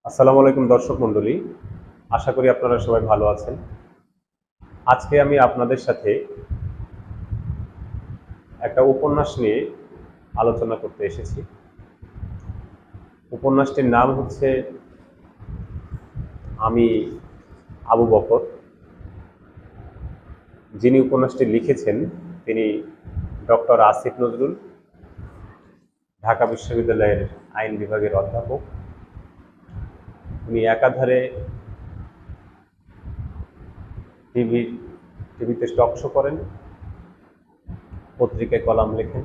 আসসালামু আলাইকুম দর্শক মণ্ডলী, আশা করি আপনারা সবাই ভালো আছেন। আজকে আমি আপনাদের সাথে একটা উপন্যাস নিয়ে আলোচনা করতে এসেছি। উপন্যাসটির নাম হচ্ছে আমি আবু বকর। যিনি উপন্যাসটি লিখেছেন তিনি ডক্টর আসিফ নজরুল, ঢাকা বিশ্ববিদ্যালয়ের আইন বিভাগের অধ্যাপক। উনি একাধারে টিভিতে টক শো করেন, পত্রিকায় কলাম লেখেন,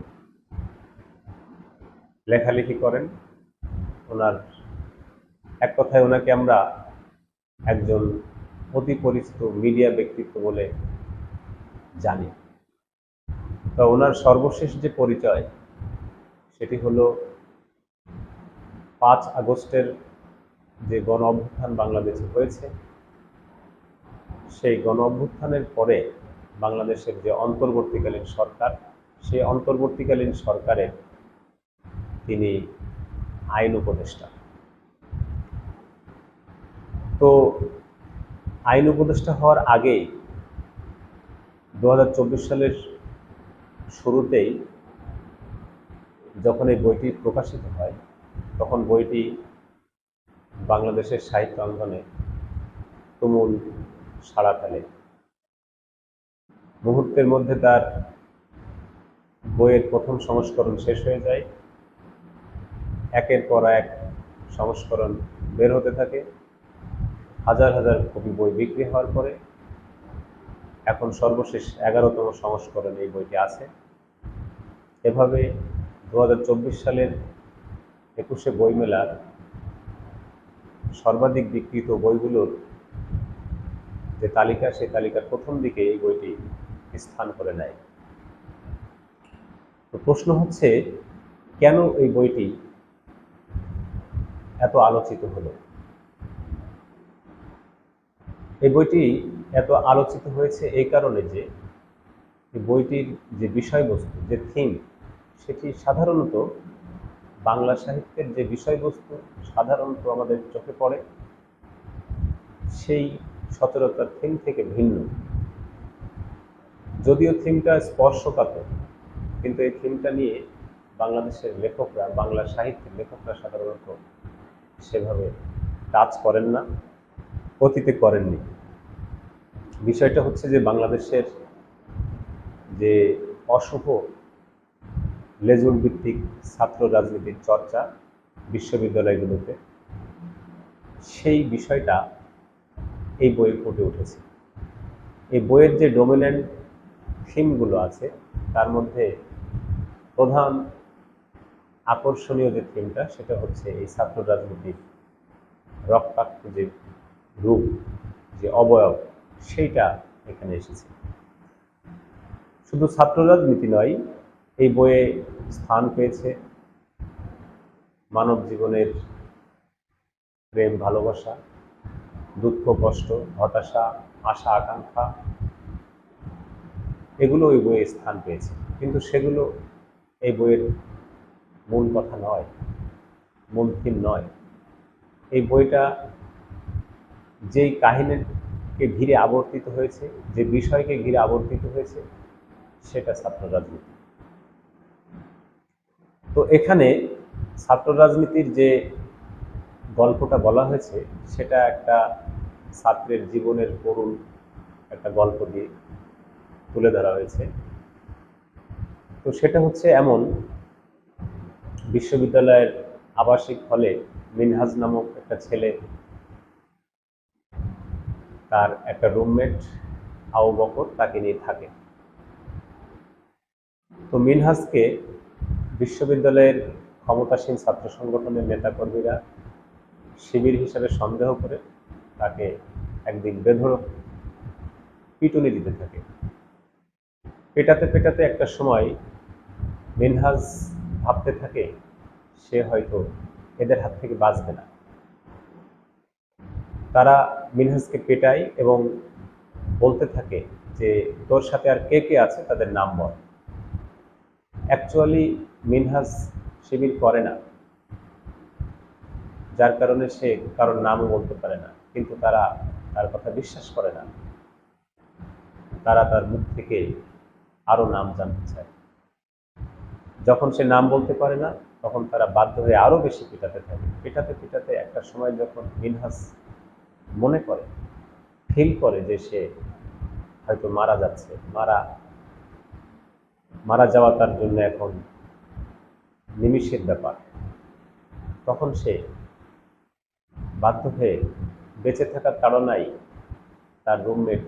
লেখালেখি করেন। ওনার এক কথায় ওনাকে আমরা একজন অতি পরিচিত মিডিয়া ব্যক্তিত্ব বলে জানি। তো ওনার সর্বশেষ যে পরিচয় সেটি হলো 5 আগস্টের যে গণ অভ্যুত্থান বাংলাদেশে হয়েছে, সেই গণ অভ্যুত্থানের পরে বাংলাদেশের যে অন্তর্বর্তীকালীন সরকার, সেই অন্তর্বর্তীকালীন সরকারের তিনি আইন উপদেষ্টা। তো আইন উপদেষ্টা হওয়ার আগেই 2024 সালের শুরুতেই যখন এই বইটি প্রকাশিত হয়, তখন বইটি বাংলাদেশের সাহিত্য অঙ্গনে তুমুল সাড়া ফেলে। মুহূর্তের মধ্যে তার বইয়ের প্রথম সংস্করণ শেষ হয়ে যায়, একের পর এক সংস্করণ বের হতে থাকে। হাজার হাজার কপি বই বিক্রি হওয়ার পরে এখন সর্বশেষ 11তম সংস্করণ এই বইটি আছে। এভাবে 2024 সালের 21শে বইমেলার সর্বাধিক বিক্রিত বইগুলোর যে তালিকা, সেই তালিকার প্রথম দিকে এই বইটি স্থান করে নেয়। তো প্রশ্ন হচ্ছে, কেন এই বইটি এত আলোচিত হলো? এই বইটি এত আলোচিত হয়েছে এই কারণে যে এই বইটির যে বিষয়বস্তু, যে থিম, সেটি সাধারণত বাংলা সাহিত্যের যে বিষয়বস্তু সাধারণত আমাদের চোখে পড়ে, সেই সচরাচর থিম থেকে ভিন্ন। যদিও থিমটা স্পর্শকাতর, কিন্তু এই থিমটা নিয়ে বাংলাদেশের লেখকরা, বাংলা সাহিত্যের লেখকরা সাধারণত সেভাবে টাচ করেন না, অতীতে করেননি। বিষয়টা হচ্ছে যে বাংলাদেশের যে অশুভ লেজুর ভিত্তিক ছাত্র রাজনীতির চর্চা বিশ্ববিদ্যালয়গুলোতে, সেই বিষয়টা এই বইয়ে ফুটে উঠেছে। এই বইয়ের যে ডমিন্যান্ট থিমগুলো আছে, তার মধ্যে প্রধান আকর্ষণীয় যে থিমটা, সেটা হচ্ছে এই ছাত্র রাজনীতির রক্তাক্ত যে রূপ, যে অবয়ব, সেইটা এখানে এসেছে। শুধু ছাত্র রাজনীতি নয়, এই বইয়ে স্থান পেয়েছে মানব জীবনের প্রেম, ভালোবাসা, দুঃখ, কষ্ট, হতাশা, আশা, আকাঙ্ক্ষা, এগুলো এই বইয়ে স্থান পেয়েছে। কিন্তু সেগুলো এই বইয়ের মূল কথা নয়, মূল থিম নয়। এই বইটা যেই কাহিনীকে ঘিরে আবর্তিত হয়েছে, যে বিষয়কে ঘিরে আবর্তিত হয়েছে, সেটা ছাত্র রাজনীতি। তো এখানে ছাত্র রাজনীতির যে গল্পটা বলা হয়েছে, সেটা একটা ছাত্রের জীবনের করুণ একটা গল্প দিয়ে তুলে ধরা হয়েছে। তো সেটা হচ্ছে এমন, বিশ্ববিদ্যালয়ের আবাসিক হলে মিনহাজ নামক একটা ছেলে, তার একটা রুমমেট আবু বকর, তাকে নিয়ে থাকে। তো মিনহাজকে বিশ্ববিদ্যালয়ের ক্ষমতাসীন ছাত্র সংগঠনের নেতাকর্মীরা শিবির হিসাবে সন্দেহ করে তাকে একদিন বেধড়ক পিটুনি দিতে থাকে। পেটাতে পেটাতে একটা সময় মিনহাজ ভাবতে থাকে সে হয়তো এদের হাত থেকে বাঁচবে না। তারা মিনহাজকে পেটায় এবং বলতে থাকে যে তোর সাথে আর কে কে আছে তাদের নাম বল। অ্যাকচুয়ালি মিনহাজ শিবির করে না, যার কারণে সে কারোর নামও বলতে পারে না, কিন্তু তারা তার কথা বিশ্বাস করে না, তারা তার মুখ থেকে আরো নাম জানতে চায়। যখন সে নাম বলতে পারে না, তখন তারা বাধ্য হয়ে আরো বেশি পিটাতে থাকে। পিটাতে পিটাতে একটা সময় যখন মিনহাজ মনে করে, ফিল করে যে সে হয়তো মারা যাচ্ছে, মারা যাওয়া তার জন্য এখন নিমিষের ব্যাপার, তখন সে বাধ্য হয়ে বেঁচে থাকার তাড়নায় তার রুমমেট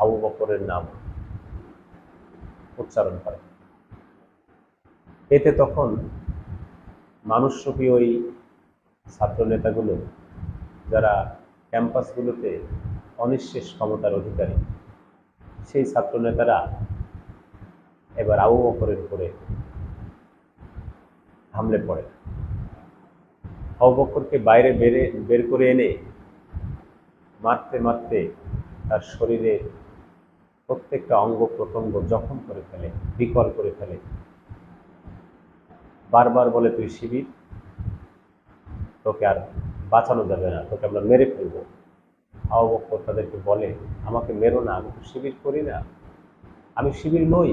আবু বকরের নাম উচ্চারণ করে। এতে তখন মানুষরূপী ওই ছাত্র নেতাগুলো, যারা ক্যাম্পাসগুলোতে অনিঃশেষ ক্ষমতার অধিকারী, সেই ছাত্র নেতারা এবার আবু বকরের উপরে হামলে পড়ে। আবু বকরকে বাইরে বের করে এনে মারতে মারতে তার শরীরে প্রত্যেকটা অঙ্গ প্রত্যঙ্গ জখম করে ফেলে, বিকল করে ফেলে। বারবার বলে, তুই শিবির, তোকে আর বাঁচানো যাবে না, তোকে আমরা মেরে ফেলবো। আবু বকর তাদেরকে বলে, আমাকে মেরো না, আমি তো শিবির করি না, আমি শিবির নই,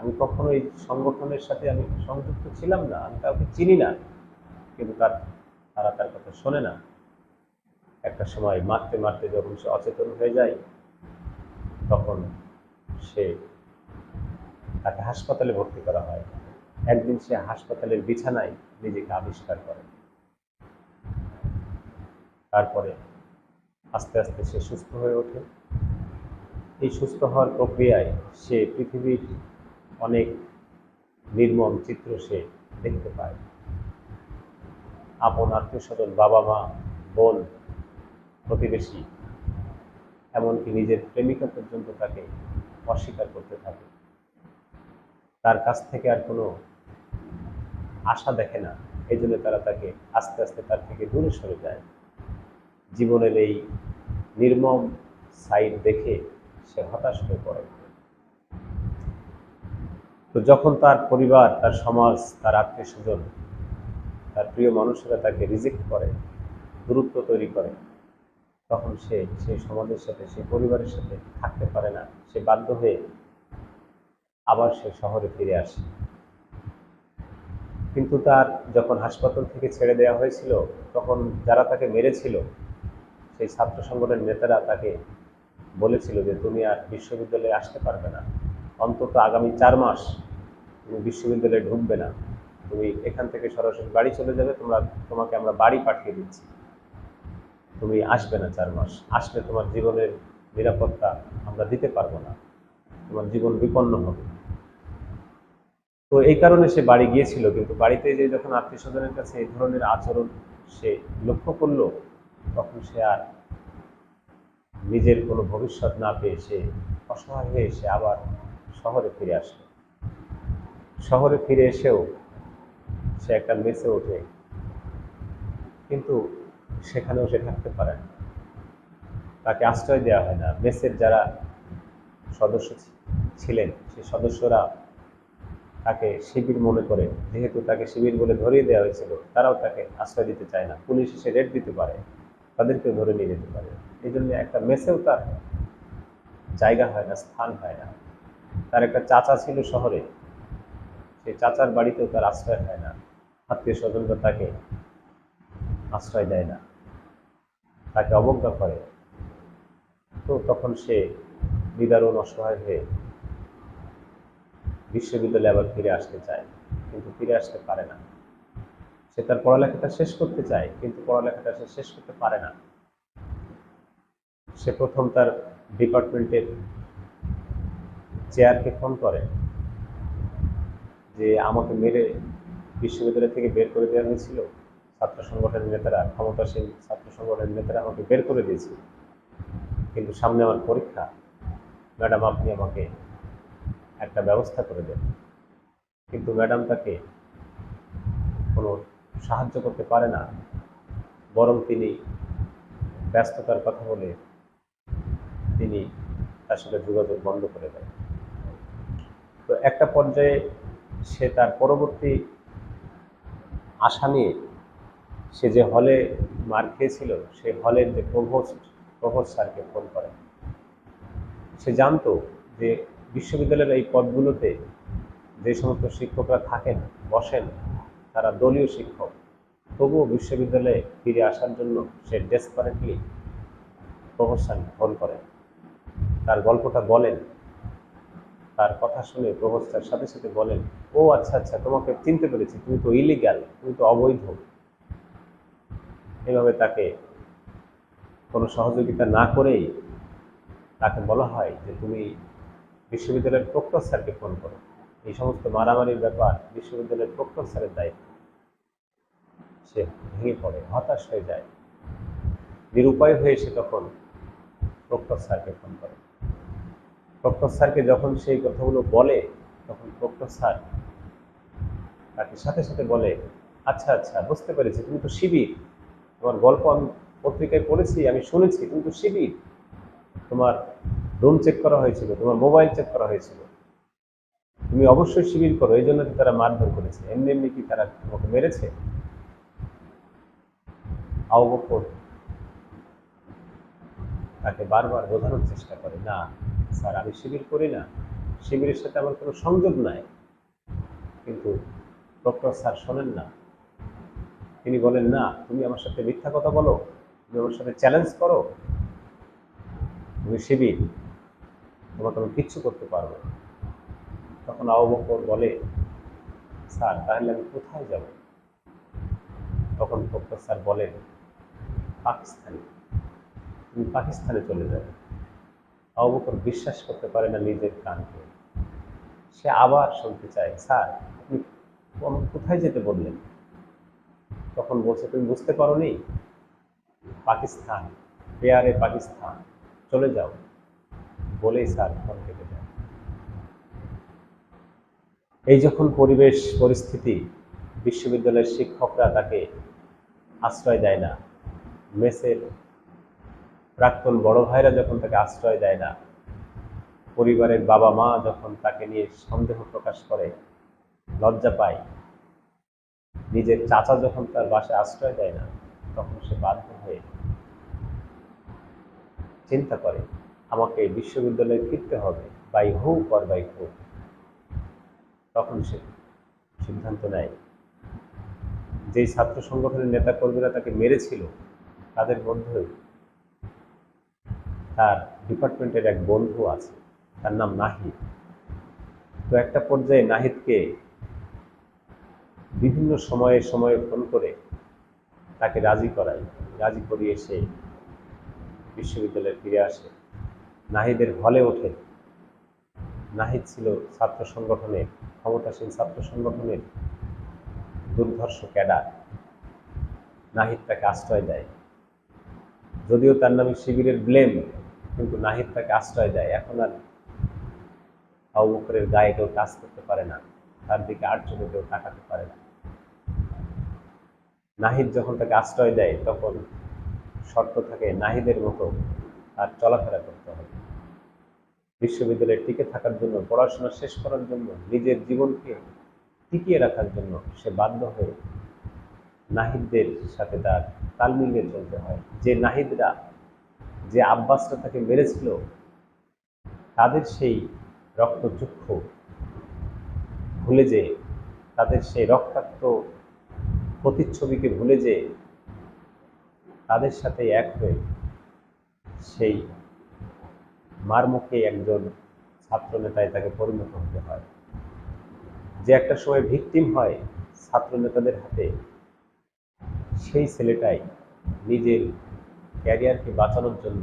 আমি কখনো এই সংগঠনের সাথে আমি সংযুক্ত ছিলাম না, আমি কাউকে চিনি না। কিন্তু তারা তার কথা শোনে না। একটা সময় মারতে মারতে যখন সে অচেতন হয়ে যায়, তখন তাকে হাসপাতালে ভর্তি করা হয়। একদিন সে হাসপাতালের বিছানায় নিজেকে আবিষ্কার করে। তারপরে আস্তে আস্তে সে সুস্থ হয়ে ওঠে। এই সুস্থ হওয়ার প্রক্রিয়ায় সে পৃথিবীর অনেক নির্মম চিত্র সে দেখতে পায়। আপন আত্মীয় স্বজন, বাবা মা, বোন, প্রতিবেশী, এমনকি নিজের প্রেমিকা পর্যন্ত তাকে অস্বীকার করতে থাকে। তার কাছ থেকে আর কোনো আশা দেখে না, এই জন্য তারা তাকে আস্তে আস্তে তার থেকে দূরে সরে যায়। জীবনের এই নির্মম সাইড দেখে সে হতাশ হয়ে পড়ে। তো যখন তার পরিবার, তার সমাজ, তার আত্মীয় স্বজন, তার প্রিয় মানুষেরা তাকে রিজেক্ট করে, দূরত্ব তৈরি করে, তখন সে সেই সমাজের সাথে, সেই পরিবারের সাথে থাকতে পারে না। সে বাধ্য হয়ে আবার সে শহরে ফিরে আসে। কিন্তু তার যখন হাসপাতাল থেকে ছেড়ে দেওয়া হয়েছিল, তখন যারা তাকে মেরেছিল, সেই ছাত্র সংগঠনের নেতারা তাকে বলেছিল যে তুমি আর বিশ্ববিদ্যালয়ে আসতে পারবে না, অন্তত আগামী 4 মাস তুমি বিশ্ববিদ্যালয়ে ঢুকবে না, তুমি এখান থেকে সরাসরি বাড়ি চলে যাবে, তোমাকে আমরা বাড়ি পাঠিয়ে দিচ্ছি, তুমি আসবে না 4 মাস, আসলে তোমার জীবনের নিরাপত্তা আমরা দিতে পারবো না, তোমার জীবন বিপন্ন হবে। তো এই কারণে সে বাড়ি গিয়েছিল। কিন্তু বাড়িতে যে যখন আত্মীয় স্বজনের কাছে এই ধরনের আচরণ সে লক্ষ্য করলো, তখন সে আর নিজের কোনো ভবিষ্যৎ না পেয়ে সে অসহায় হয়ে সে আবার শহরে ফিরে আসলো। শহরে ফিরে এসেও সে একটা মেসে ওঠে, কিন্তু সেখানেও সে থাকতে পারে না, তাকে আশ্রয় দেওয়া হয় না। মেসের যারা সদস্য ছিলেন, সেই সদস্যরা তাকে শিবির মনে করে, যেহেতু তাকে শিবির বলে ধরিয়ে দেওয়া হয়েছিল, তারাও তাকে আশ্রয় দিতে চায় না। পুলিশ এসে রেড দিতে পারে, তাদেরকেও ধরে নিয়ে যেতে পারে। এই জন্য একটা মেসেও তার জায়গা হয় না, স্থান হয় না। তার একটা চাচা ছিল শহরে, সেই চাচার বাড়িতেও তার আশ্রয় হয় না, আত্মীয় স্বজনরা তাকে আশ্রয় দেয় না, তাকে অবজ্ঞা করে। তো তখন সে নিদারুণ অসহায় হয়ে বিশ্ববিদ্যালয়ে আবার ফিরে আসতে চায়, কিন্তু ফিরে আসতে পারে না। সে তার পড়ালেখাটা শেষ করতে চায়, কিন্তু পড়ালেখাটা সে শেষ করতে পারে না। সে প্রথম তার ডিপার্টমেন্টের চেয়ারকে ফোন করে যে আমাকে মেরে বিশ্ববিদ্যালয় থেকে বের করে দেওয়া হয়েছিল, ছাত্র সংগঠনের নেতারা, ক্ষমতাসীন ছাত্র সংগঠনের নেতারা আমাকে বের করে দিয়েছিল, কিন্তু সামনে আমার পরীক্ষা, ম্যাডাম আপনি আমাকে একটা ব্যবস্থা করে দেন। কিন্তু ম্যাডাম তাকে কোনো সাহায্য করতে পারে না, বরং তিনি ব্যস্ততার কথা বলে তিনি তার সাথে যোগাযোগ বন্ধ করে দেন। তো একটা পর্যায়ে সে তার পরবর্তী আশা নিয়ে সে যে হলে মার খেয়েছিল, সে হলের যে প্রভোস্ট স্যারকে ফোন করে। সে জানতো যে বিশ্ববিদ্যালয়ের এই পদগুলোতে যে সমস্ত শিক্ষকরা থাকেন, বসেন, তারা দলীয় শিক্ষক। তবুও বিশ্ববিদ্যালয়ে ফিরে আসার জন্য সে ডেসপারেটলি প্রভোস্ট স্যারকে ফোন করেন, তার গল্পটা বলেন। তার কথা শুনে প্রভোস্ট স্যার সাথে সাথে বলেন, ও আচ্ছা আচ্ছা, তোমাকে চিনতে পেরেছি, তুমি তো ইলিগ্যাল, তুমি তো অবৈধ। এভাবে তাকে কোনো সহযোগিতা না করেই তাকে বলা হয় যে তুমি বিশ্ববিদ্যালয়ের প্রক্টর স্যারকে ফোন করো, এই সমস্ত মারামারির ব্যাপার বিশ্ববিদ্যালয়ের প্রক্টর স্যারের দায়িত্ব। সে ভেঙে পড়ে, হতাশ হয়ে যায়, নিরুপায় হয়ে সে তখন প্রক্টর স্যারকে ফোন করে। প্রক্টর স্যারকে যখন সেই কথাগুলো বলে, তখন প্রক্টর স্যার তাকে সাথে সাথে বলে, আচ্ছা আচ্ছা, বুঝতে পেরেছি, তুমি তো শিবির, তোমার গল্প আমি পত্রিকায় পড়েছি, আমি শুনেছি, তুমি তো শিবির, তোমার রুম চেক করা হয়েছিল, তোমার মোবাইল চেক করা হয়েছিল, তুমি অবশ্যই শিবির করো, এই জন্য তারা মারধর করেছে, এমনি এমনি কি তারা তোমাকে মেরেছে? আবু বকর তাকে বারবার বোঝানোর চেষ্টা করে, না স্যার, আমি শিবির করি না, শিবিরের সাথে আমার কোনো সংযোগ নাই। কিন্তু ডক্টর স্যার শোনেন না। তিনি বলেন, না, তুমি আমার সাথে মিথ্যা কথা বলো, তুমি আমার সাথে চ্যালেঞ্জ করো, তুমি শিবির, তোমাকে আমি কিচ্ছু করতে পারবো না। তখন আবু বকর বলে, স্যার, তাহলে আমি কোথায় যাব? তখন ডক্টর স্যার বলেন, পাকিস্তানে, তুমি পাকিস্তানে চলে যাবে। আবু বকর বিশ্বাস করতে পারে না নিজের কানকে। সে আবার শুনতে চায়, স্যার, আপনি আমাকে কোথায় যেতে বললেন? তখন বলছে, তুমি বুঝতে পারোনি, পাকিস্তান, পেয়ারে পাকিস্তান, চলে যাও। বলেই স্যার ফোন কেটে দেয়। এই যখন পরিবেশ পরিস্থিতি, বিশ্ববিদ্যালয়ের শিক্ষকরা তাকে আশ্রয় দেয় না, মেসের প্রাক্তন বড় ভাইরা যখন তাকে আশ্রয় দেয় না, পরিবারের বাবা মা যখন তাকে নিয়ে সন্দেহ প্রকাশ করে, লজ্জা পায়, নিজের চাচা যখন তার বাসায় আশ্রয় দেয় না, তখন সে বাধ্য হয়ে চিন্তা করে, আমাকে বিশ্ববিদ্যালয়ে ফিরতে হবে, বাই হোক আর বাই হোক। তখন সে সিদ্ধান্ত নেয়, যেই ছাত্র সংগঠনের নেতাকর্মীরা তাকে মেরেছিল, তাদের মধ্যে তার ডিপার্টমেন্টের এক বন্ধু আছে, তার নাম নাহিদ। তো একটা পর্যায়ে নাহিদকে বিভিন্ন সময়ে সময়ে ফোন করে তাকে রাজি করিয়ে সে বিশ্ববিদ্যালয়ে ফিরে আসে, নাহিদের হলে ওঠে। নাহিদ ছিল ছাত্র সংগঠনের, ক্ষমতাসীন ছাত্র সংগঠনের দুর্ধর্ষ ক্যাডার। নাহিদ তাকে আশ্রয় দেয়, যদিও তার নামে শিবিরের ব্লেম, কিন্তু নাহিদ তাকে আশ্রয় দেয়। এখন আর আবু বকরের গায়ে কেউ টাচ করতে পারে না, তার দিকে আর চোখে কেউ তাকাতে পারে না। নাহিদ যখন তাকে আশ্রয় দেয়, তখন শর্ত থাকে, নাহিদের মতো তার চলাফেরা করতে হবে। বিশ্ববিদ্যালয়ে টিকে থাকার জন্য, পড়াশোনা শেষ করার জন্য, নিজের জীবনকে টিকিয়ে রাখার জন্য সে বাধ্য হয়ে নাহিদদের সাথে তার তাল মিলিয়ে চলতে হয়। যে নাহিদরা, যে আব্বাসরা তাকে মেরেছিল, তাদের সেই রক্তচক্ষু ভুলে যে, তাদের সেই রক্তাক্ত প্রতিচ্ছবিকে ভুলে যে, তাদের সাথে এক হয়ে সেই মারমুখে একজন ছাত্র নেতায় তাকে পরিণত হতে হয়। যে একটা সময় ভিকটিম হয় ছাত্র নেতাদের হাতে, সেই ছেলেটাই নিজের ক্যারিয়ারকে বাঁচানোর জন্য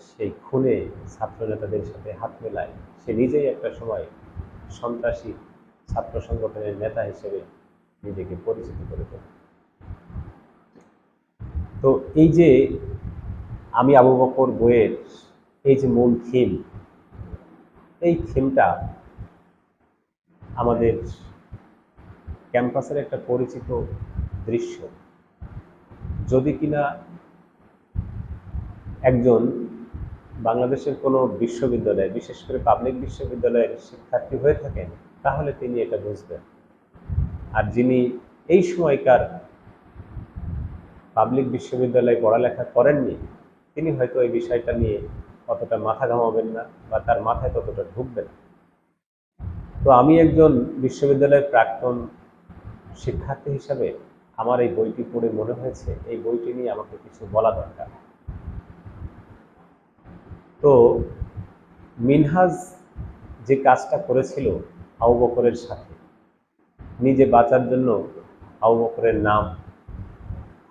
সেই খুনে ছাত্র নেতাদের সাথে হাত মেলায়। সে নিজেই একটা সময় সন্ত্রাসী ছাত্র সংগঠনের নেতা হিসেবে নিজেকে পরিচিত করে তোলে। তো এই যে আমি আবু বকর বইয়ের এই যে মূল থিম, এই থিমটা আমাদের ক্যাম্পাসের একটা পরিচিত দৃশ্য। যদি কিনা একজন বাংলাদেশের কোনো বিশ্ববিদ্যালয়ে, বিশেষ করে পাবলিক বিশ্ববিদ্যালয়ের শিক্ষার্থী হয়ে থাকেন, তাহলে তিনি এটা বুঝবেন। আর যিনি এই সময়কার পাবলিক বিশ্ববিদ্যালয়ে পড়ালেখা করেননি তিনি হয়তো এই বিষয়টা নিয়ে অতটা মাথা ঘামাবেন না বা তার মাথায় ততটা ঢুকবে না। তো আমি একজন বিশ্ববিদ্যালয়ের প্রাক্তন শিক্ষার্থী হিসাবে আমার এই বইটি পড়ে মনে হয়েছে এই বইটি নিয়ে আমাকে কিছু বলা দরকার। তো মিনহাজ যে কাজটা করেছিল আবু বকরের সাথে, নিজে বাঁচার জন্য আবু বকরের নাম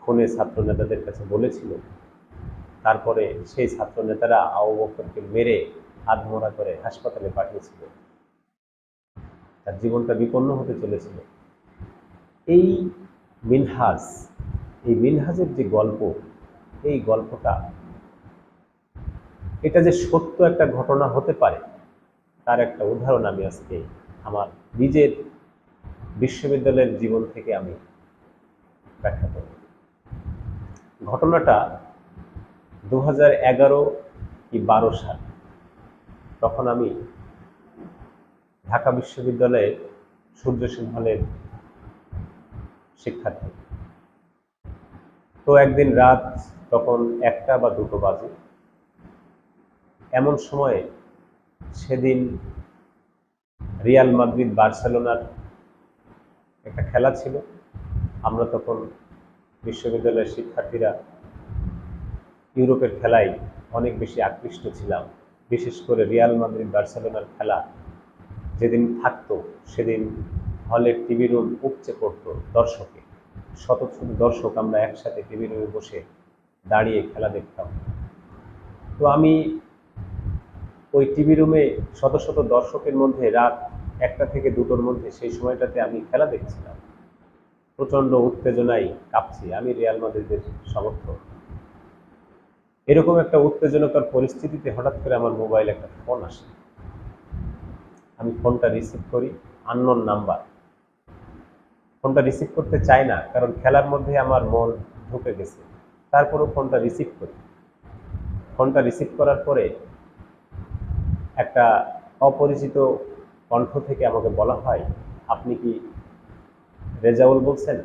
খুনে ছাত্র নেতাদের কাছে বলেছিল, তারপরে সেই ছাত্র নেতারা আবু বকরকে মেরে আধমরা করে হাসপাতালে পাঠিয়েছিল, তার জীবনটা বিপন্ন হতে চলেছিল। এই মিনহাজ, এই মিনহাজের যে গল্প, এই গল্পটা এটা যে সত্য একটা ঘটনা হতে পারে তার একটা উদাহরণ আমি আজকে আমার নিজের বিশ্ববিদ্যালয়ের জীবন থেকে আমি ব্যাখ্যা করব। ঘটনাটা 2011 কি 12 সাল, তখন আমি ঢাকা বিশ্ববিদ্যালয়ের সূর্য সেন হলের শিক্ষার্থী। তো একদিন রাত তখন 1টা বা 2টো বাজে, এমন সময়ে সেদিন রিয়াল মাদ্রিদ বার্সেলোনার একটা খেলা ছিল। আমরা তখন বিশ্ববিদ্যালয়ের শিক্ষার্থীরা ইউরোপের খেলায় অনেক বেশি আকৃষ্ট ছিলাম। বিশেষ করে রিয়াল মাদ্রিদ বার্সেলোনার খেলা যেদিন থাকতো সেদিন হলের টিভি রুম উপচে পড়তো দর্শকে, শত শত দর্শক আমরা একসাথে টিভি রুমে বসে দাঁড়িয়ে খেলা দেখতাম। তো আমি ওই টিভি রুমে শত শত দর্শকের মধ্যে রাত 1টা থেকে 2টোর মধ্যে সেই সময়টাতে আমি খেলা দেখছিলাম। প্রচণ্ড উত্তেজনায় কাঁপছি, আমি রিয়াল মাদ্রিদের সমর্থক। এরকম একটা উত্তেজনকর পরিস্থিতিতে হঠাৎ করে আমার মোবাইলে একটা ফোন আসে। আমি ফোনটা রিসিভ করি, আননোন নাম্বার। ফোনটা রিসিভ করতে চাই না, কারণ খেলার মধ্যে আমার মন ঢুকে গেছে। তারপরেও ফোনটা রিসিভ করি। ফোনটা রিসিভ করার পরে একটা অপরিচিত কণ্ঠ থেকে আমাকে বলা হয়, আপনি কি রেজাউল বলছেন?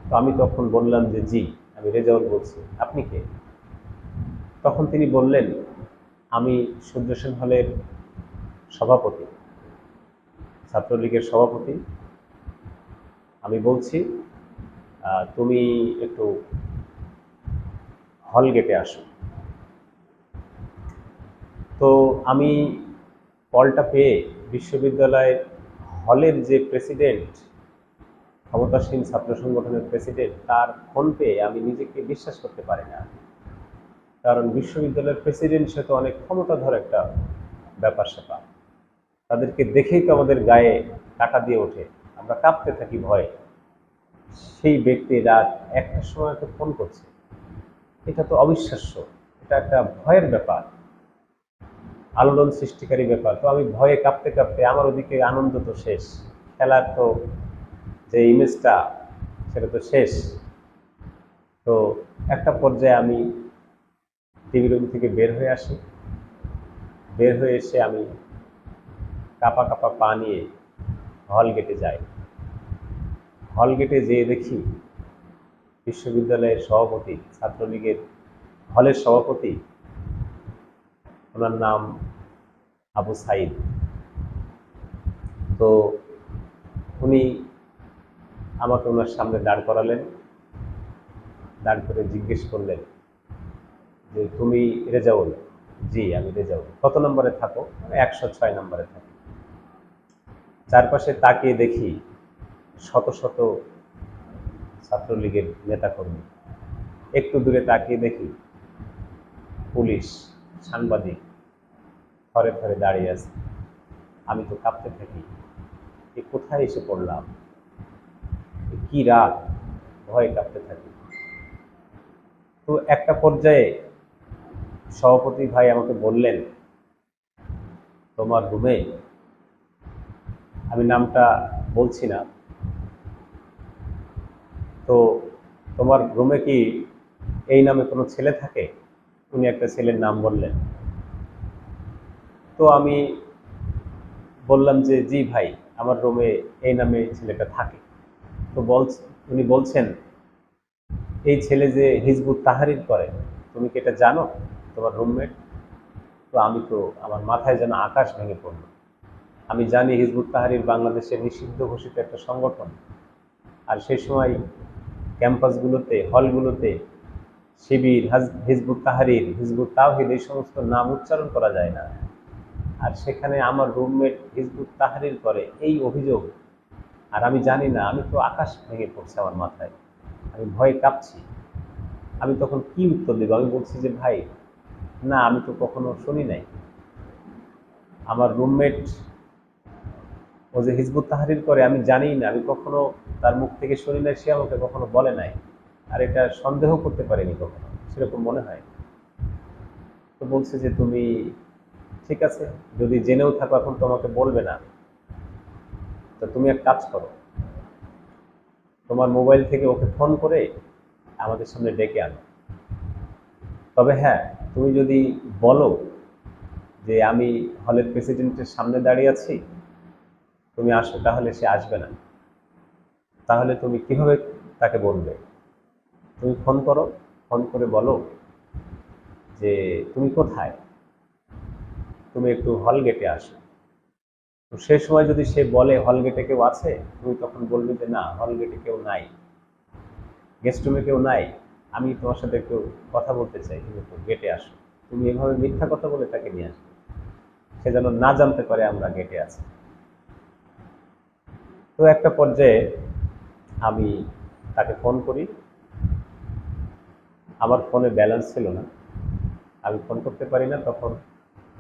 তো আমি তখন বললাম যে জি, আমি রেজাউল বলছি। আপনি কে? তখন তিনি বললেন, আমি সূর্য সেন হলের সভাপতি, ছাত্রলীগের সভাপতি। আমি বলছি তুমি একটু হল গেটে আসো। তো আমি কলটা পেয়ে বিশ্ববিদ্যালয়ের হলের যে প্রেসিডেন্ট, ক্ষমতাসীন ছাত্র সংগঠনের প্রেসিডেন্ট, তার ফোন পেয়ে আমি নিজেকে বিশ্বাস করতে পারি না। কারণ বিশ্ববিদ্যালয়ের প্রেসিডেন্ট সে তো অনেক ক্ষমতাধর একটা ব্যাপার স্যাপার, তাদেরকে দেখেই তো আমাদের গায়ে কাঁটা দিয়ে ওঠে, আমরা কাঁপতে থাকি ভয়ে। সেই ব্যক্তি রাত 1টার সময় তো ফোন করছে, এটা তো অবিশ্বাস্য, এটা একটা ভয়ের ব্যাপার, আলোড়ন সৃষ্টিকারী ব্যাপার। তো আমি ভয়ে কাঁপতে কাঁপতে, আমার ওদিকে আনন্দ তো শেষ, খেলার তো যে ইমেজটা সেটা তো শেষ। তো একটা পর্যায়ে আমি টিভি রুম থেকে বের হয়ে আসি। বের হয়ে এসে আমি কাঁপা কাঁপা পা নিয়ে হল গেটে যাই। হল গেটে যেয়ে দেখি বিশ্ববিদ্যালয়ের সভাপতি, ছাত্রলীগের হলের সভাপতি, ওনার নাম আবু সাইদ। তো উনি আমাকে ওনার সামনে দাঁড় করালেন, দাঁড় করে জিজ্ঞেস করলেন যে তুমি রেজাউল? জি, আমি রেজাউল। কত নম্বরে থাকো? 106 নম্বরে থাকি। চারপাশে তাকিয়ে দেখি শত শত ছাত্রলীগের নেতাকর্মী। একটু দূরে তাকিয়ে দেখি পুলিশ, সাংবাদিক ঘরে ঘরে দাঁড়িয়ে আছে। আমি তো কাঁপতে থাকি, এ কোথায় এসে পড়লাম, কি রাত, ভয়ে কাঁপতে থাকি। তো একটা পর্যায়ে সভাপতি ভাই আমাকে বললেন, তোমার রুমে, আমি নামটা বলছি না, তো তোমার রুমে কি এই নামে কোনো ছেলে থাকে? উনি একটা ছেলের নাম বললেন। তো আমি বললাম যে জি ভাই, আমার রুমে এই নামে ছেলেটা থাকে। তো উনি বলছেন এই ছেলে যে হিজবুত তাহরির করে, তুমি কি এটা জানো, তোমার রুমমেট? তো আমি তো, আমার মাথায় যেন আকাশ ভেঙে পড়লো। আমি জানি হিজবুত তাহরির বাংলাদেশের নিষিদ্ধ ঘোষিত একটা সংগঠন। আর সেই সময় ক্যাম্পাসগুলোতে, হলগুলোতে শিবির, হিজবুত তাহরির, হিজবুত তাওহীদ এই সমস্ত নাম উচ্চারণ করা যায় না। আর সেখানে আমার রুমমেট হিজবুত তাহরির করে, এই অভিযোগ। আর আমি জানি না, আমি তো আকাশ ভেঙে পড়ছে আমার মাথায়, আমি ভয়ে কাঁপছি। আমি তখন কি উত্তর দেব? আমি বলছি যে ভাই, না আমি তো কখনো শুনি নাই। আমার রুমমেট ও যে হিজবুত তাহরির করে আমি জানি না, আমি কখনো তার মুখ থেকে শুনি নাই, সে আমাকে কখনো বলে নাই। আর এটা সন্দেহ করতে পারিনি কখনো, সেরকম মনে হয়। তো বলছে যে তুমি, ঠিক আছে, যদি জেনেও থাকো এখন তোমাকে বলবে না, তো তুমি এক কাজ করো, তোমার মোবাইল থেকে ওকে ফোন করে আমাদের সামনে ডেকে আনো। তবে হ্যাঁ, তুমি যদি বলো যে আমি হলের প্রেসিডেন্টের সামনে দাঁড়িয়ে আছি, তুমি আসো, তাহলে সে আসবে না। তাহলে তুমি কিভাবে তাকে বলবে? তুমি ফোন করো, ফোন করে বলো যে তুমি কোথায়, তুমি একটু হল গেটে আসো। তো সে সময় যদি সে বলে হল গেটে কেউ আছে, তুমি তখন বলবে যে না, হল গেটে কেউ নাই, গেস্ট রুমে কেউ নাই, আমি তোমার সাথে একটু কথা বলতে চাই, তুমি একটু গেটে আসো। তুমি এভাবে মিথ্যা কথা বলে তাকে নিয়ে আসবে, সে যেন না জানতে পারে আমরা গেটে আছি। তো একটা পর্যায়ে আমি তাকে ফোন করি। আমার ফোনে ব্যালেন্স ছিল না, আমি ফোন করতে পারি না। তখন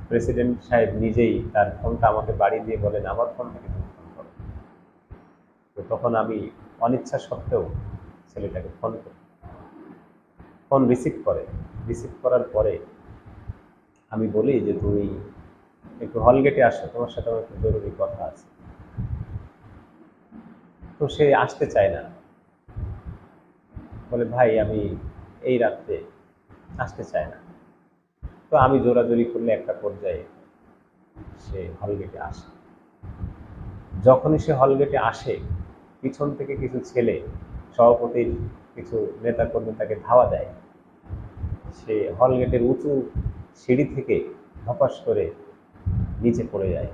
প্রেসিডেন্ট সাহেব নিজেই তার ফোনটা আমাকে বাড়িয়ে দিয়ে বলেন আমার ফোন থেকে তুমি ফোন করো। তো তখন আমি অনিচ্ছা সত্ত্বেও ছেলেটাকে ফোন করি। ফোন রিসিভ করে, রিসিভ করার পরে আমি বলি যে তুমি একটু হল গেটে আসো, তোমার সাথে আমার একটু জরুরি কথা আছে। তো সে আসতে চায় না, বলে ভাই আমি এই রাত্রে আসতে চায় না। তো আমি জোরাজোরি করলে একটা পর্যায়ে সে হল গেটে আসে। যখনই সে হল গেটে আসে, পিছন থেকে কিছু ছেলে, সভাপতির কিছু নেতাকর্মী তাকে ধাওয়া দেয়। সে হল গেটের উঁচু সিঁড়ি থেকে ধপাস করে নিচে পড়ে যায়।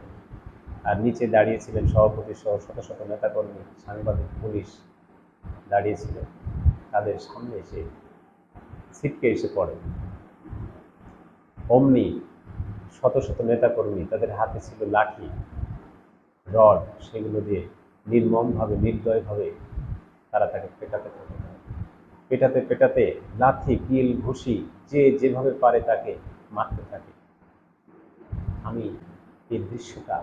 আর নিচে দাঁড়িয়েছিলেন সভাপতি সহ শত শত নেতাকর্মী, সাংবাদিক, পুলিশ দাঁড়িয়েছিল। তাদের সামনে এসে ছিটকে এসে পড়ে। অমনি শত শত নেতাকর্মী, তাদের হাতে ছিল লাঠি, রড, সেগুলো দিয়ে নির্মমভাবে, নির্দয়ভাবে তারা তাকে পেটাতে থাকে। পেটাতে পেটাতে লাথি, কিল, ঘুষি, যে যেভাবে পারে তাকে মারতে থাকে। আমি এই দৃশ্যটা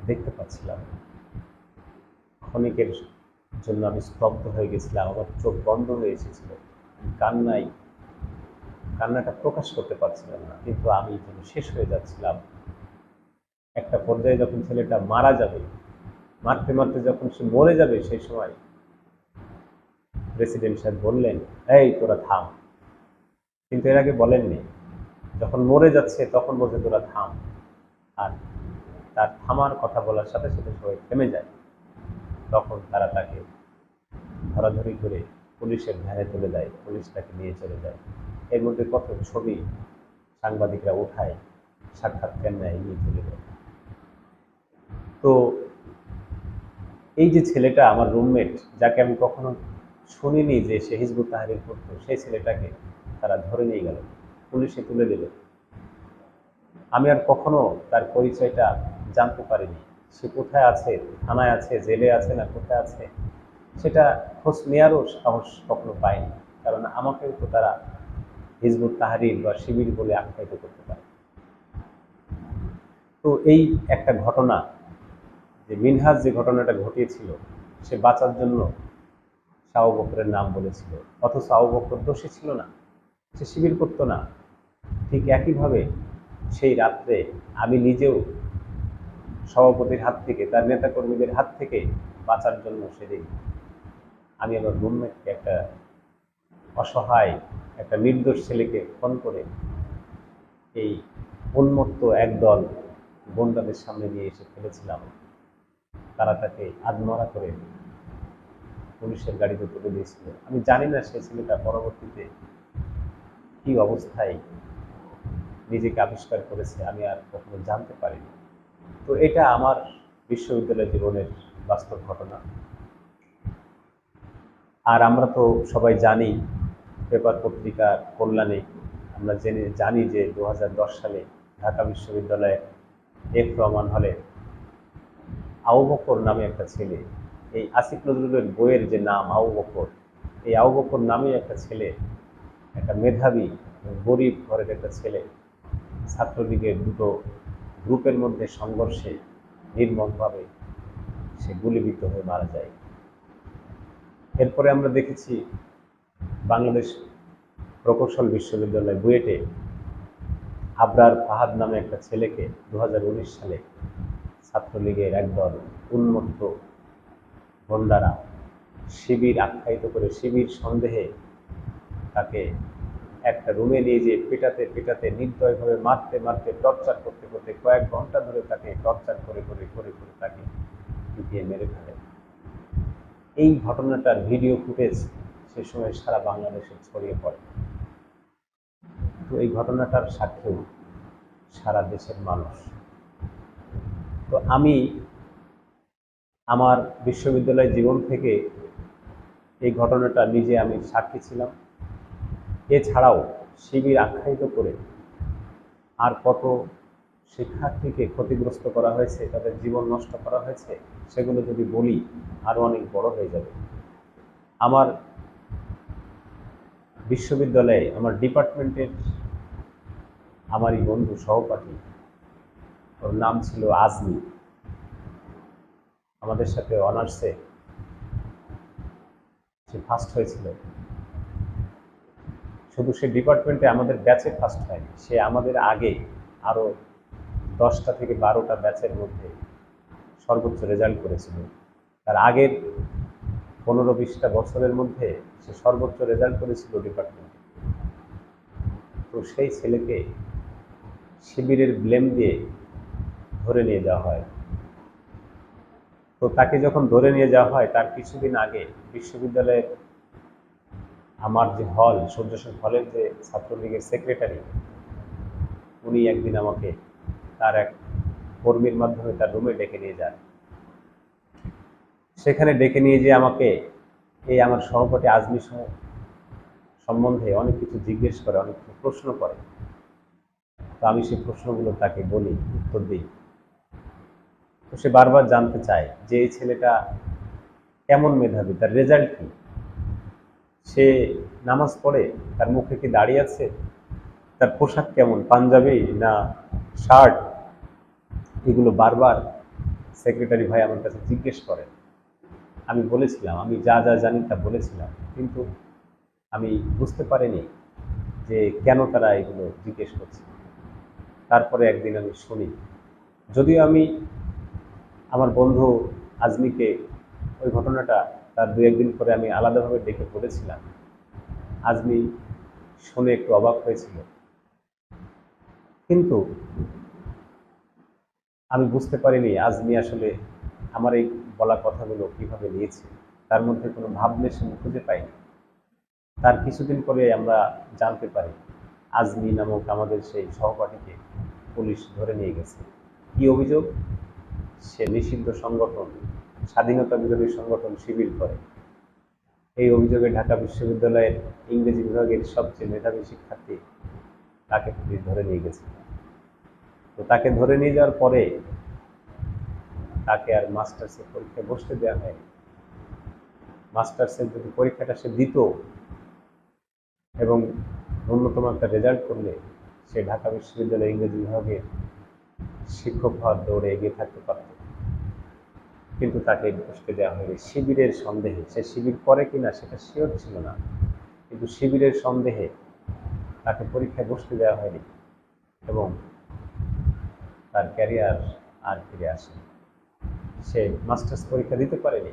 দেখতে পাচ্ছিলাম। ক্ষণিকের জন্য আমি স্তব্ধ হয়ে গেছিলাম, আমার চোখ বন্ধ হয়ে এসেছিল। কান্নায়, কান্নাটা প্রকাশ করতে পারছিলাম না, কিন্তু আমি যেন শেষ হয়ে যাচ্ছিলাম। একটা পর্যায়ে যখন ছেলেটা মারা যাবে, মারতে মারতে যখন সে মরে যাবে, সেই সময় প্রেসিডেন্ট সাহেব বললেন, এই তোরা থাম। কিন্তু এর আগে বলেননি, যখন মরে যাচ্ছে তখন বলছে তোরা থাম। আর তার থামার কথা বলার সাথে সাথে সবাই থেমে যায়। তখন তারা তাকে ধরাধরি করে পুলিশের ভ্যানে তুলে দেয়, পুলিশ তাকে নিয়ে চলে যায়। এর মধ্যে কত ছবি সাংবাদিকরা উঠায়, সাক্ষাৎকার নেয়, নিয়ে চলে যায়। তো এই যে ছেলেটা আমার রুমমেট, যাকে আমি কখনো শুনিনি যে সে হিজবুত তাহরির করতো, সেই ছেলেটাকে তারা ধরে নিয়ে গেল, পুলিশে তুলে দিল। আমি আর কখনো তার পরিচয়টা জানতে পারিনি। সে কোথায় আছে, থানায় আছে, জেলে আছে, না কোথায় আছে, সেটা খোঁজ নেওয়ারও সাহস কখনো পাইনি। কারণ আমাকেও তো তারা হিজবুত তাহরির বা শিবির বলে আখ্যায়িত করতে পারে। তো এই একটা ঘটনা, যে মিনহাজ যে ঘটনাটা ঘটিয়েছিল, সে বাঁচার জন্য শাহ আবু বকরের নাম বলেছিল, অথচ আবু বকর দোষী ছিল না, সে শিবির করতো না। ঠিক একইভাবে সেই রাত্রে আমি নিজেও সভাপতির হাত থেকে, তার নেতাকর্মীদের হাত থেকে বাঁচার জন্য সেদিন আমি আমার রুমমেটকে, একটা অসহায়, একটা নির্দোষ ছেলেকে ফোন করে এই উন্মত্ত একদল গুন্ডাদের সামনে নিয়ে এসে ফেলেছিলাম। তারা তাকে আধমরা করে পুলিশের গাড়িতে তুলে দিয়েছিল। আমি জানি না সেই ছেলেটা পরবর্তীতে কি অবস্থায় নিজেকে আবিষ্কার করেছে, আমি আর কখনো জানতে পারিনি। তো এটা আমার বিশ্ববিদ্যালয় জীবনের বাস্তব ঘটনা। আর আমরা তো সবাই জানি, পেপার পত্রিকার কল্যাণে আমরা জানি যে 2010 সালে ঢাকা বিশ্ববিদ্যালয়ে এফ রহমান হলে আবু বকর নামে একটা ছেলে, এই আসিফ নজরুলের বইয়ের যে নাম আবু বকর, এই আবু বকর নামে একটা ছেলে, একটা মেধাবী গরিব ঘরের একটা ছেলে, ছাত্রলীগের দুটো গ্রুপের মধ্যে সংঘর্ষে নির্মমভাবে সে গুলিবিদ্ধ হয়ে মারা যায়। এরপরে আমরা দেখেছি বাংলাদেশ প্রকৌশল বিশ্ববিদ্যালয় বুয়েটে আবরার ফাহাদ নামে একটা ছেলেকে 2019 সালে ছাত্রলীগের একদল উন্মত্ত গন্ডারা শিবির আখ্যায়িত করে, শিবির সন্দেহে তাকে একটা রুমে নিয়ে যেয়ে পেটাতে পেটাতে নির্দয়ভাবে মারতে মারতে টর্চার করতে করতে কয়েক ঘন্টা ধরে তাকে টর্চার করে করে করে করে তাকে পিটিয়ে মেরে ফেলে। এই ঘটনাটার ভিডিও ফুটেজ সে সময় সারা বাংলাদেশে ছড়িয়ে পড়ে। তো এই ঘটনাটার সাক্ষী সারা দেশের মানুষ। তো আমি আমার বিশ্ববিদ্যালয় জীবন থেকে এই ঘটনাটা নিজে আমি সাক্ষী ছিলাম। এছাড়াও শিবির আখ্যায়িত করে আর কত শিক্ষার্থীকে ক্ষতিগ্রস্ত করা হয়েছে, তাদের জীবন নষ্ট করা হয়েছে, সেগুলো যদি বলি আরও অনেক বড় হয়ে যাবে। আমার বিশ্ববিদ্যালয়ে আমার ডিপার্টমেন্টের আমারই বন্ধু সহপাঠী, ওর নাম ছিল আজমি, আমাদের সাথে অনার্সে সে ফার্স্ট হয়েছিল। শুধু সে ডিপার্টমেন্টে আমাদের ব্যাচে ফার্স্ট হয়নি, সে আমাদের আগে আরও 10টা থেকে 12টা ব্যাচের মধ্যে সর্বোচ্চ রেজাল্ট করেছিল। তার আগের 15-20টা বছরের মধ্যে সে সর্বোচ্চ রেজাল্ট করেছিল ডিপার্টমেন্টে। তো সেই ছেলেকে শিবিরের ব্লেম দিয়ে ধরে নিয়ে যাওয়া হয়। তো তাকে যখন ধরে নিয়ে যাওয়া হয় তার কিছুদিন আগে বিশ্ববিদ্যালয়ের আমার যে হল, সূর্য সেন হলের যে ছাত্রলীগের সেক্রেটারি, উনি একদিন আমাকে তার এক কর্মীর মাধ্যমে তার রুমে ডেকে নিয়ে যান। সেখানে ডেকে নিয়ে যেয়ে আমাকে এই আমার সহপাঠী আজমি সম্বন্ধে অনেক কিছু জিজ্ঞেস করে, অনেক কিছু প্রশ্ন করে। তো আমি সেই প্রশ্নগুলো তাকে বলি, উত্তর দিই। তো সে বারবার জানতে চায় যে এই ছেলেটা কেমন মেধাবী, তার রেজাল্ট কি, সে নামাজ পড়ে, তার মুখে কি দাঁড়িয়ে আছে, তার পোশাক কেমন, পাঞ্জাবি না শার্ট, এগুলো বারবার সেক্রেটারি ভাই আমার কাছে জিজ্ঞেস করেন। আমি বলেছিলাম, আমি যা যা জানি তা বলেছিলাম, কিন্তু আমি বুঝতে পারিনি যে কেন তারা এগুলো জিজ্ঞেস করছে। তারপরে একদিন আমি শুনি, যদিও আমি আমার বন্ধু আজমিকে ওই ঘটনাটা তার 2-1 দিন পরে আমি আলাদাভাবে ডেকে বলেছিলাম। আজমি শুনে একটু অবাক হয়েছিল, কিন্তু আমি বুঝতে পারিনি আজমি আসলে আমার এই বলা কথাগুলো কিভাবে নিয়েছে। তার মধ্যে কোনো ভাবলেশন খুঁজে পাইনি। তার কিছুদিন পরে আমরা জানতে পারি আজমি নামক আমাদের সেই সহপাঠীকে পুলিশ ধরে নিয়ে গেছে। কি অভিযোগ? সে নিষিদ্ধ সংগঠন, স্বাধীনতা বিরোধী সংগঠন শিবির করে। এই অভিযোগে ঢাকা বিশ্ববিদ্যালয়ের ইংরেজি বিভাগের সবচেয়ে মেধাবী শিক্ষার্থী, তাকে পুলিশ ধরে নিয়ে গেছে। তো তাকে ধরে নিয়ে যাওয়ার পরে তাকে আর মাস্টার্সের পরীক্ষায় বসতে দেওয়া হয়নি। মাস্টার্সের যদি পরীক্ষাটা সে দিত এবং ন্যূনতম একটা রেজাল্ট করলে সে ঢাকা বিশ্ববিদ্যালয়ের ইংরেজি বিভাগের শিক্ষক হওয়ার দৌড়ে এগিয়ে থাকতে পারত, কিন্তু তাকে বসতে দেওয়া হয়নি শিবিরের সন্দেহে। সে শিবির করে কিনা সেটা শিওর ছিল না, কিন্তু শিবিরের সন্দেহে তাকে পরীক্ষায় বসতে দেওয়া হয়নি এবং তার ক্যারিয়ার আর ফিরে আসে। সে মাস্টার্স পরীক্ষা দিতে পারেনি,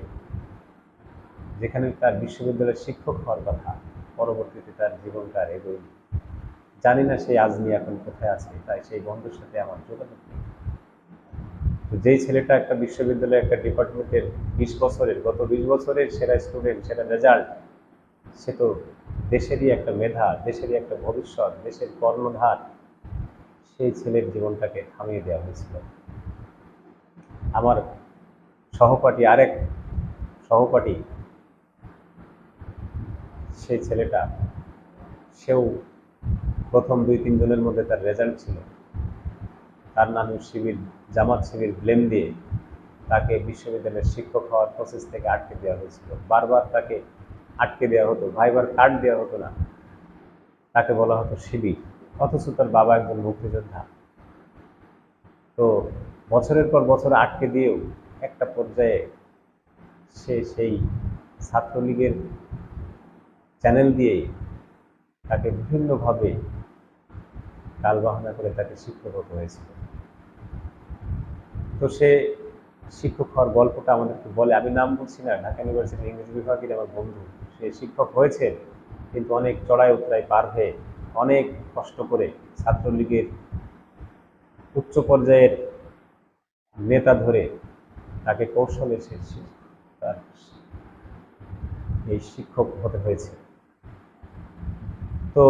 যেখানে তার বিশ্ববিদ্যালয়ের শিক্ষক হওয়ার কথা। পরবর্তীতে তার জীবনটা আর এগোয়নি। জানি না সেই আজমি এখন কোথায় আছে, তাই সেই বন্ধুর সাথে আমার যোগাযোগ নেই। তো যেই ছেলেটা একটা বিশ্ববিদ্যালয়ে একটা ডিপার্টমেন্টের 20 বছরের গত 20 বছরের সেরা স্টুডেন্ট, সেরা রেজাল্ট, সে তো দেশেরই একটা মেধা, দেশেরই একটা ভবিষ্যৎ, দেশের কর্ণধার, সেই ছেলের জীবনটাকে থামিয়ে দেওয়া হয়েছিল। আমার আরেক সহপাঠী, সেই ছেলেটা, সেও প্রথম 2-3 জনের মধ্যে তার রেজাল্ট ছিল, তার নামে জামাত শিবির ব্লেম দিয়ে তাকে বিশ্ববিদ্যালয়ের শিক্ষক হওয়ার প্রসেস থেকে আটকে দেওয়া হয়েছিল। বারবার তাকে আটকে দেওয়া হতো, ভাইবার কার্ড দেওয়া হতো না, তাকে বলা হতো শিবির, অথচ তার বাবা একজন মুক্তিযোদ্ধা। তো বছরের পর বছর আটকে দিয়েও একটা পর্যায়ে সে সেই ছাত্রলীগের চ্যানেল দিয়ে তাকে বিভিন্নভাবে টালবাহানা করে তাকে শিক্ষক হতে হয়েছিল। তো সে শিক্ষক হওয়ার গল্পটা আমাদেরকে বলে, আমি নাম বলছি না, ঢাকা ইউনিভার্সিটির ইংরেজি বিভাগের আমার বন্ধু, সে শিক্ষক হয়েছে, কিন্তু অনেক চড়াই উতরাই পার হয়ে অনেক কষ্ট করে ছাত্রলীগের উচ্চ পর্যায়ের নেতা ধরে তাকে কৌশলে তার এই শিক্ষক হতে হয়েছে। তো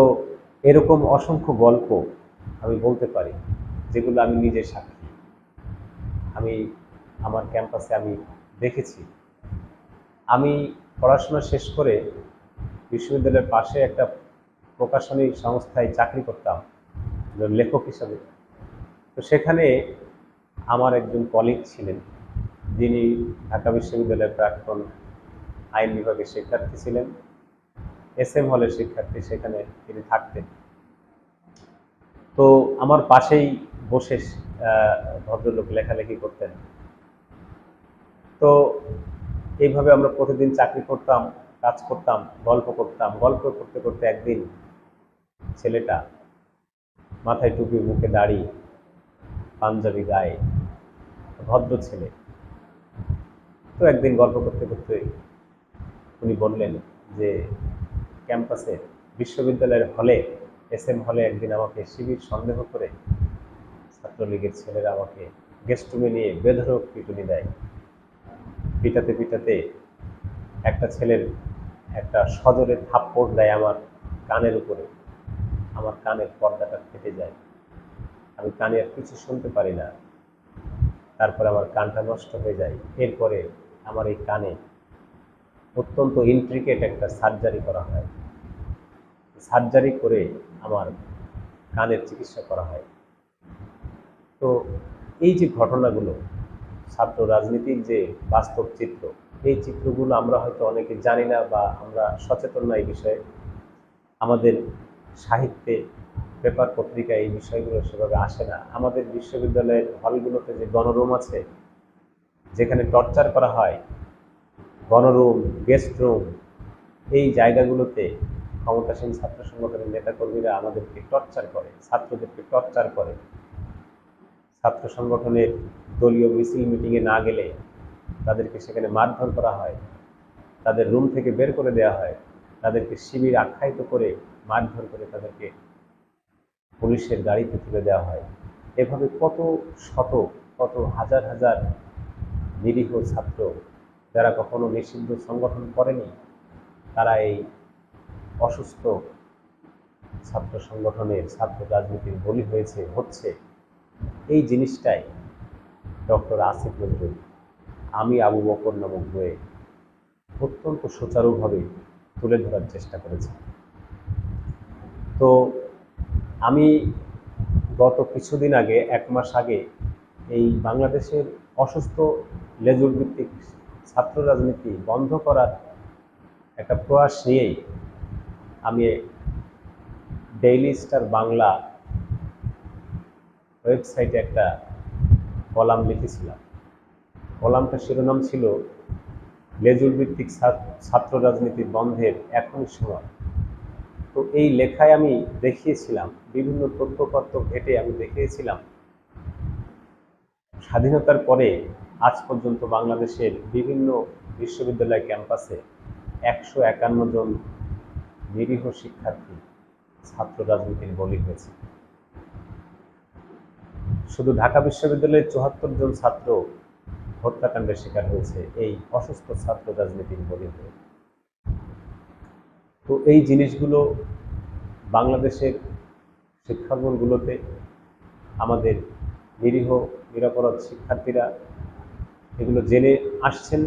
এরকম অসংখ্য গল্প আমি বলতে পারি, যেগুলো আমি নিজে সাক্ষী। আমি আমার ক্যাম্পাসে আমি দেখেছি। আমি পড়াশোনা শেষ করে বিশ্ববিদ্যালয়ের পাশে একটা প্রকাশনী সংস্থায় চাকরি করতাম লেখক হিসাবে। তো সেখানে আমার একজন কলিগ ছিলেন, যিনি ঢাকা বিশ্ববিদ্যালয়ের প্রাক্তন আইন বিভাগের শিক্ষার্থী ছিলেন, SM হলের শিক্ষার্থী, সেখানে তিনি থাকতেন। তো আমার পাশেই বসে ভদ্রলোক লেখালেখি করতেন। তো এইভাবে আমরা প্রতিদিন চাকরি করতাম, কাজ করতাম, গল্প করতাম। গল্প করতে করতে একদিন ছেলেটা মাথায় টুপি, মুখে দাড়ি, পাঞ্জাবি গায়ে, ভদ্র ছেলে, তো একদিন গল্প করতে করতে উনি বললেন যে ক্যাম্পাসে বিশ্ববিদ্যালয়ের হলে SM হলে একদিন আমাকে শিবির সন্দেহ করে ছাত্রলীগের ছেলেরা আমাকে গেস্ট রুমে নিয়ে বেধড়ক পিটুনি দেয়। পিটাতে পিটাতে একটা ছেলের একটা সজোরে থাপ্পড় দেয় আমার কানের উপরে। আমার কানের পর্দাটা ফেটে যায়, আমি কানে আর কিছু শুনতে পারি না। তারপরে আমার কানটা নষ্ট হয়ে যায়। এরপরে আমার এই কানে অত্যন্ত ইন্ট্রিকেট একটা সার্জারি করা হয়। সার্জারি করে আমার কানের চিকিৎসা করা হয়। তো এই যে ঘটনাগুলো, ছাত্র রাজনীতির যে বাস্তব চিত্র, এই চিত্রগুলো আমরা হয়তো অনেকে জানি না বা আমরা সচেতন না এই বিষয়ে। আমাদের সাহিত্যে, পেপার পত্রিকায় এই বিষয়গুলো সেভাবে আসে না। আমাদের বিশ্ববিদ্যালয়ের হলগুলোতে যে গণরুম আছে, যেখানে টর্চার করা হয়, গণরুম, গেস্ট রুম, এই জায়গাগুলোতে ক্ষমতাসীন ছাত্র সংগঠনের নেতাকর্মীরা আমাদেরকে টর্চার করে, ছাত্রদেরকে টর্চার করে। ছাত্র সংগঠনের দলীয় মিছিল মিটিংয়ে না গেলে তাদেরকে সেখানে মারধর করা হয়, তাদের রুম থেকে বের করে দেওয়া হয়, তাদেরকে শিবির আখ্যায়িত করে মারধর করে তাদেরকে পুলিশের গাড়িতে তুলে দেওয়া হয়। এভাবে কত শত, কত হাজার হাজার নিরীহ ছাত্র, যারা কখনো নিষিদ্ধ সংগঠন করেনি, তারা এই অসুস্থ ছাত্র সংগঠনের, ছাত্র রাজনীতির বলি হচ্ছে। এই জিনিসটাই ডক্টর আসিফ নজরুল আমি আবু বকর নামক বইয়ে অত্যন্ত সুচারুভাবে তুলে ধরার চেষ্টা করেছি। তো আমি গত কিছুদিন আগে, 1 মাস আগে, এই বাংলাদেশের অসুস্থ লেজুর ভিত্তিক ছাত্র রাজনীতি বন্ধ করার একটা প্রয়াস নিয়েই আমি ডেইলি স্টার বাংলা ওয়েবসাইটে একটা কলাম লিখেছিলাম। কলামটার শিরোনাম ছিল লেজুর ভিত্তিক ছাত্র রাজনীতি বন্ধের এখনই সময়। তো এই লেখায় আমি দেখিয়েছিলাম, বিভিন্ন তথ্যপত্র ঘেটে আমি দেখিয়েছিলাম, স্বাধীনতার পরে আজ পর্যন্ত বাংলাদেশের বিভিন্ন বিশ্ববিদ্যালয় ক্যাম্পাসে 151 জন নিরীহ শিক্ষার্থী ছাত্র রাজনীতির বলি হয়েছে। শুধু ঢাকা বিশ্ববিদ্যালয়ের ৭৪ জন ছাত্র হত্যাকাণ্ডের শিকার হয়েছে এই অসুস্থ ছাত্র রাজনীতির বলি হয়ে। তো এই জিনিসগুলো বাংলাদেশের শিক্ষাঙ্গনগুলোতে আমাদের নিরীহ নিরপরাধ শিক্ষার্থীরা এগুলো জেনে আসছেন,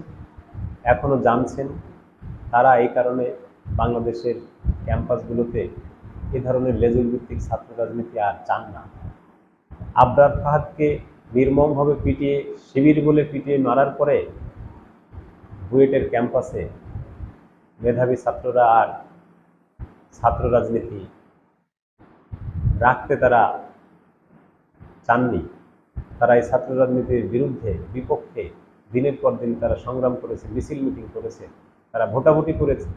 এখনো জানছেন। তারা এই কারণে বাংলাদেশের ক্যাম্পাসগুলোতে এ ধরনের লেজুর ভিত্তিক ছাত্র রাজনীতি আর চান না। আবরার ফাহাদকে নির্মমভাবে পিটিয়ে, শিবির বলে পিটিয়ে মারার পরে বুয়েটের ক্যাম্পাসে মেধাবী ছাত্ররা আর ছাত্র রাজনীতি রাখতে তারা চাননি। তারা এই ছাত্র রাজনীতির বিরুদ্ধে, বিপক্ষে দিনের পর দিন তারা সংগ্রাম করেছে, মিছিল মিটিং করেছে, তারা ভোটাভুটি করেছে।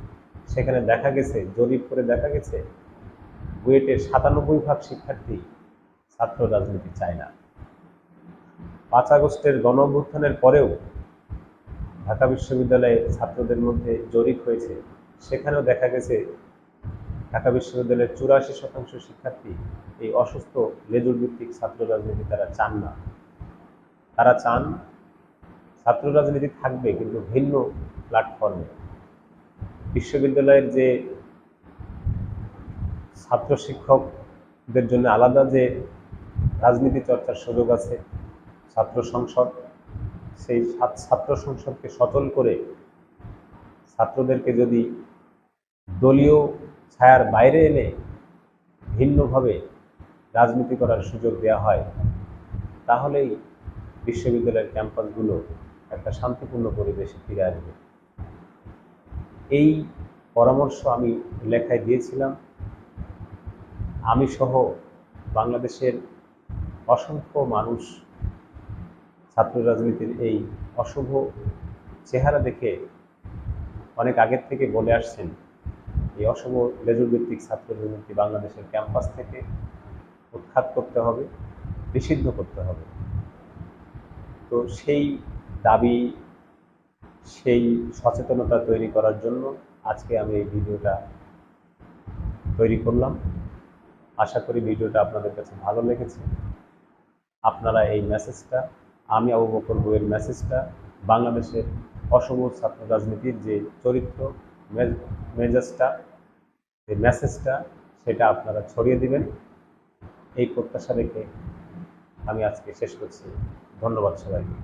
সেখানে দেখা গেছে, জরিপ করে দেখা গেছে, বুয়েটের ৯৭% শিক্ষার্থী ছাত্র রাজনীতি চায় না। ৫ আগস্টের গণ অভ্যুত্থানের পরেও ঢাকা বিশ্ববিদ্যালয়ে ছাত্রদের মধ্যে জরিপ হয়েছে, সেখানেও দেখা গেছে ঢাকা বিশ্ববিদ্যালয়ের ৮৪% শিক্ষার্থী এই অসুস্থ লেজুর ভিত্তিক ছাত্র রাজনীতি তারা চান না। তারা চান ছাত্র রাজনীতি থাকবে, কিন্তু ভিন্ন প্ল্যাটফর্মে। বিশ্ববিদ্যালয়ের যে ছাত্র শিক্ষকদের জন্য আলাদা যে রাজনীতি চর্চার সুযোগ আছে, ছাত্র সংসদ, সেই ছাত্র সংসদকে সচল করে ছাত্রদেরকে যদি দলীয় ছায়ার বাইরে এনে ভিন্নভাবে রাজনীতি করার সুযোগ দেওয়া হয়, তাহলেই বিশ্ববিদ্যালয়ের ক্যাম্পাসগুলো একটা শান্তিপূর্ণ পরিবেশে ফিরে আসবে। এই পরামর্শ আমি লেখায় দিয়েছিলাম। আমি সহ বাংলাদেশের অসংখ্য মানুষ ছাত্র রাজনীতির এই অশুভ চেহারা দেখে অনেক আগের থেকে বলে আসছেন এই অশুভ লেজুর ভিত্তিক ছাত্র রাজনীতি বাংলাদেশের ক্যাম্পাস থেকে উৎখাত করতে হবে, নিষিদ্ধ করতে হবে। তো সেই দাবি, সেই সচেতনতা তৈরি করার জন্য আজকে আমি এই ভিডিওটা তৈরি করলাম। আশা করি ভিডিওটা আপনাদের কাছে ভালো লেগেছে। আপনারা এই মেসেজটা, আমি আবু বকর বইয়ের মেসেজটা, বাংলাদেশের অশুভ ছাত্র রাজনীতির যে চরিত্র, মেজাজটা, যে মেসেজটা, সেটা আপনারা ছড়িয়ে দিবেন, এই প্রত্যাশা রেখে আমি আজকে শেষ করছি। ধন্যবাদ সবাইকে।